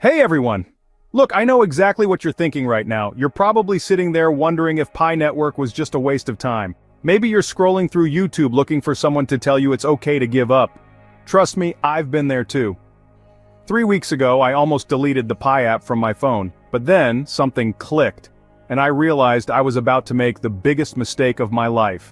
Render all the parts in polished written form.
Hey everyone! Look, I know exactly what you're thinking right now. You're probably sitting there wondering if Pi Network was just a waste of time. Maybe you're scrolling through YouTube looking for someone to tell you it's okay to give up. Trust me, I've been there too. 3 weeks ago, I almost deleted the Pi app from my phone, but then something clicked, and I realized I was about to make the biggest mistake of my life.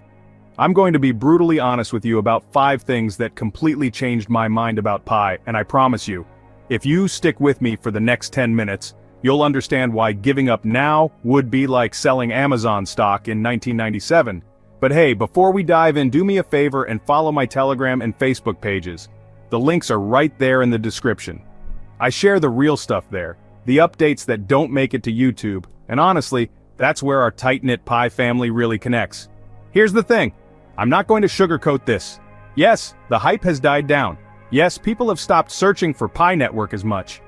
I'm going to be brutally honest with you about 5 things that completely changed my mind about Pi, and I promise you, if you stick with me for the next 10 minutes, you'll understand why giving up now would be like selling Amazon stock in 1997. But hey, before we dive in, do me a favor and follow my Telegram and Facebook pages. The links are right there in the description. I share the real stuff there, the updates that don't make it to YouTube, and honestly, that's where our tight-knit Pi family really connects. Here's the thing, I'm not going to sugarcoat this. Yes, the hype has died down. Yes, people have stopped searching for Pi Network as much.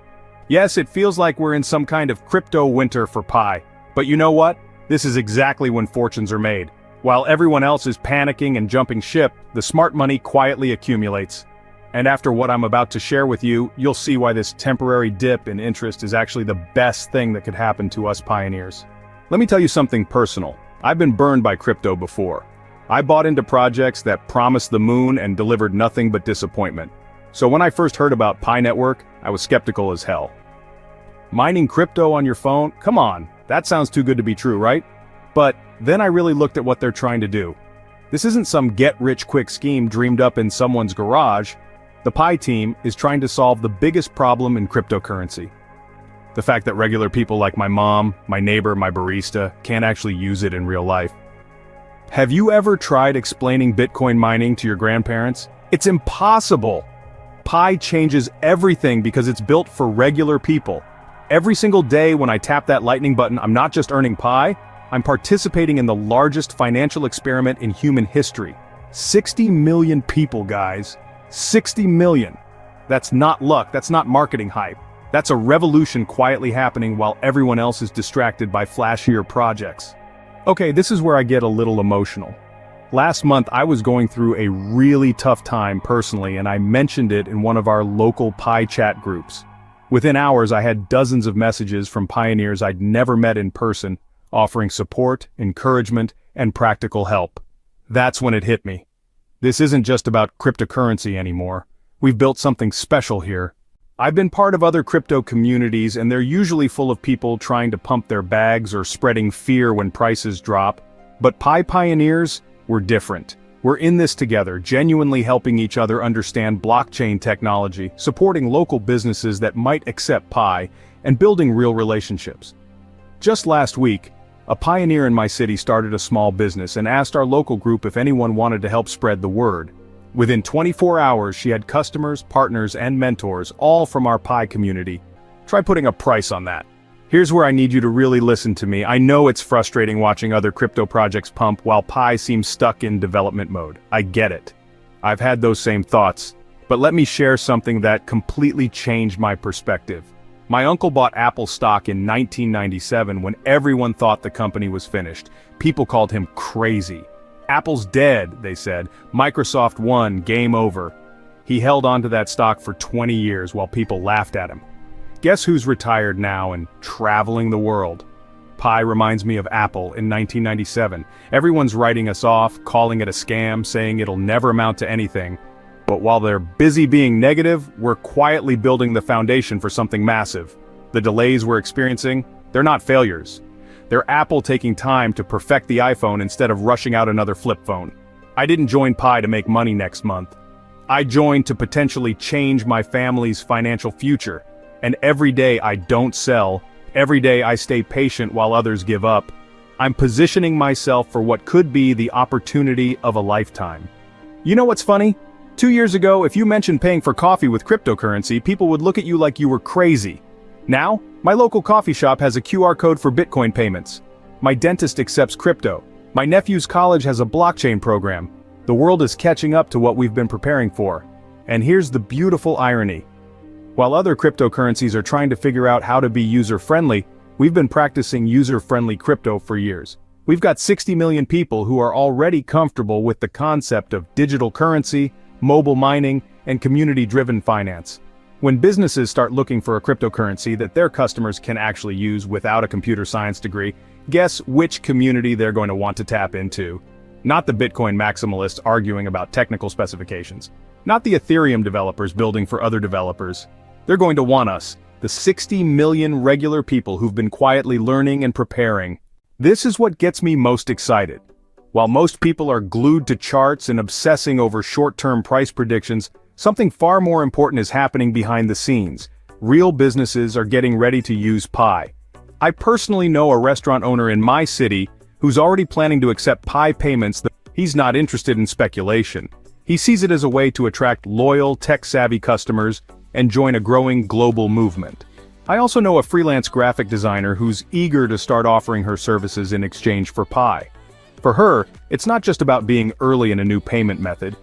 Yes, it feels like we're in some kind of crypto winter for Pi. But you know what? This is exactly when fortunes are made. While everyone else is panicking and jumping ship, the smart money quietly accumulates. And after what I'm about to share with you, you'll see why this temporary dip in interest is actually the best thing that could happen to us pioneers. Let me tell you something personal. I've been burned by crypto before. I bought into projects that promised the moon and delivered nothing but disappointment. So when I first heard about Pi Network, I was skeptical as hell. Mining crypto on your phone? Come on, that sounds too good to be true, right? But then I really looked at what they're trying to do. This isn't some get-rich-quick scheme dreamed up in someone's garage. The Pi team is trying to solve the biggest problem in cryptocurrency. The fact that regular people like my mom, my neighbor, my barista can't actually use it in real life. Have you ever tried explaining Bitcoin mining to your grandparents? It's impossible! Pi changes everything because it's built for regular people. Every single day when I tap that lightning button, I'm not just earning Pi, I'm participating in the largest financial experiment in human history. 60 million people, guys. 60 million. That's not luck, that's not marketing hype. That's a revolution quietly happening while everyone else is distracted by flashier projects. Okay, this is where I get a little emotional. Last month, I was going through a really tough time personally, and I mentioned it in one of our local Pi chat groups. Within hours, I had dozens of messages from pioneers I'd never met in person, offering support, encouragement, and practical help. That's when it hit me. This isn't just about cryptocurrency anymore. We've built something special here. I've been part of other crypto communities, and they're usually full of people trying to pump their bags or spreading fear when prices drop. But Pi pioneers, we're different. We're in this together, genuinely helping each other understand blockchain technology, supporting local businesses that might accept Pi, and building real relationships. Just last week, a pioneer in my city started a small business and asked our local group if anyone wanted to help spread the word. Within 24 hours, she had customers, partners, and mentors, all from our Pi community. Try putting a price on that. Here's where I need you to really listen to me. I know it's frustrating watching other crypto projects pump while Pi seems stuck in development mode. I get it. I've had those same thoughts. But let me share something that completely changed my perspective. My uncle bought Apple stock in 1997 when everyone thought the company was finished. People called him crazy. Apple's dead, they said. Microsoft won, game over. He held onto that stock for 20 years while people laughed at him. Guess who's retired now and traveling the world? Pi reminds me of Apple in 1997. Everyone's writing us off, calling it a scam, saying it'll never amount to anything. But while they're busy being negative, we're quietly building the foundation for something massive. The delays we're experiencing, they're not failures. They're Apple taking time to perfect the iPhone instead of rushing out another flip phone. I didn't join Pi to make money next month. I joined to potentially change my family's financial future. And every day I don't sell, every day I stay patient while others give up. I'm positioning myself for what could be the opportunity of a lifetime. You know what's funny? 2 years ago, if you mentioned paying for coffee with cryptocurrency, people would look at you like you were crazy. Now, my local coffee shop has a QR code for Bitcoin payments. My dentist accepts crypto. My nephew's college has a blockchain program. The world is catching up to what we've been preparing for. And here's the beautiful irony. While other cryptocurrencies are trying to figure out how to be user-friendly, we've been practicing user-friendly crypto for years. We've got 60 million people who are already comfortable with the concept of digital currency, mobile mining, and community-driven finance. When businesses start looking for a cryptocurrency that their customers can actually use without a computer science degree, guess which community they're going to want to tap into? Not the Bitcoin maximalists arguing about technical specifications. Not the Ethereum developers building for other developers. They're going to want us, the 60 million regular people who've been quietly learning and preparing. This is what gets me most excited. While most people are glued to charts and obsessing over short-term price predictions, something far more important is happening behind the scenes. Real businesses are getting ready to use Pi. I personally know a restaurant owner in my city who's already planning to accept Pi payments. He's not interested in speculation. He sees it as a way to attract loyal, tech-savvy customers and join a growing global movement. I also know a freelance graphic designer who's eager to start offering her services in exchange for Pi. For her, it's not just about being early in a new payment method.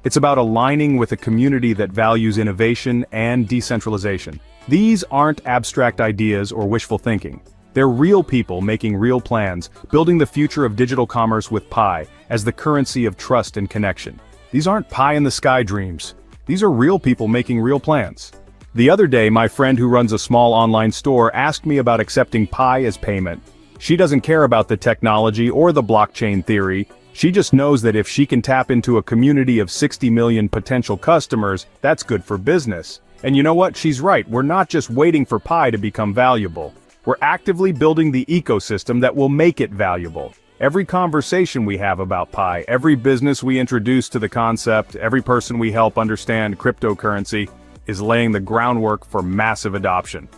It's about aligning with a community that values innovation and decentralization. These aren't abstract ideas or wishful thinking. They're real people making real plans, building the future of digital commerce with Pi as the currency of trust and connection. These aren't pie-in-the-sky dreams. These are real people making real plans. The other day, my friend who runs a small online store asked me about accepting Pi as payment. She doesn't care about the technology or the blockchain theory. She just knows that if she can tap into a community of 60 million potential customers, that's good for business. And you know what? She's right. We're not just waiting for Pi to become valuable. We're actively building the ecosystem that will make it valuable. Every conversation we have about Pi, every business we introduce to the concept, every person we help understand cryptocurrency, is laying the groundwork for massive adoption.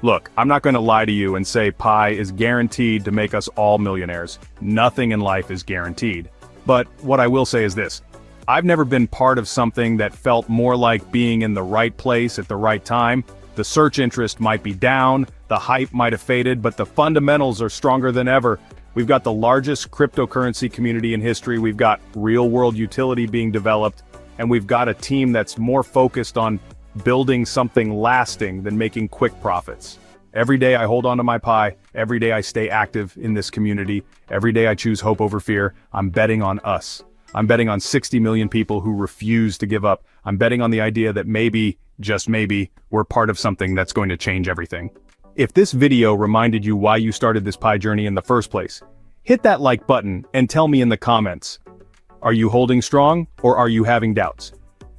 Look, I'm not going to lie to you and say Pi is guaranteed to make us all millionaires. Nothing in life is guaranteed. But what I will say is this. I've never been part of something that felt more like being in the right place at the right time. The search interest might be down, the hype might have faded, but the fundamentals are stronger than ever. We've got the largest cryptocurrency community in history, we've got real-world utility being developed, and we've got a team that's more focused on building something lasting than making quick profits. Every day I hold on to my Pi, every day I stay active in this community, every day I choose hope over fear. I'm betting on us. I'm betting on 60 million people who refuse to give up. I'm betting on the idea that maybe, just maybe, we're part of something that's going to change everything. If this video reminded you why you started this Pi journey in the first place, hit that like button and tell me in the comments. Are you holding strong or are you having doubts?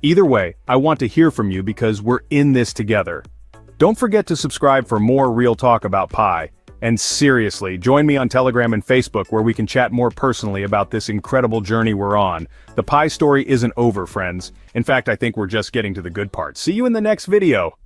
Either way, I want to hear from you because we're in this together. Don't forget to subscribe for more real talk about Pi. And seriously, join me on Telegram and Facebook where we can chat more personally about this incredible journey we're on. The Pi story isn't over, friends. In fact, I think we're just getting to the good part. See you in the next video.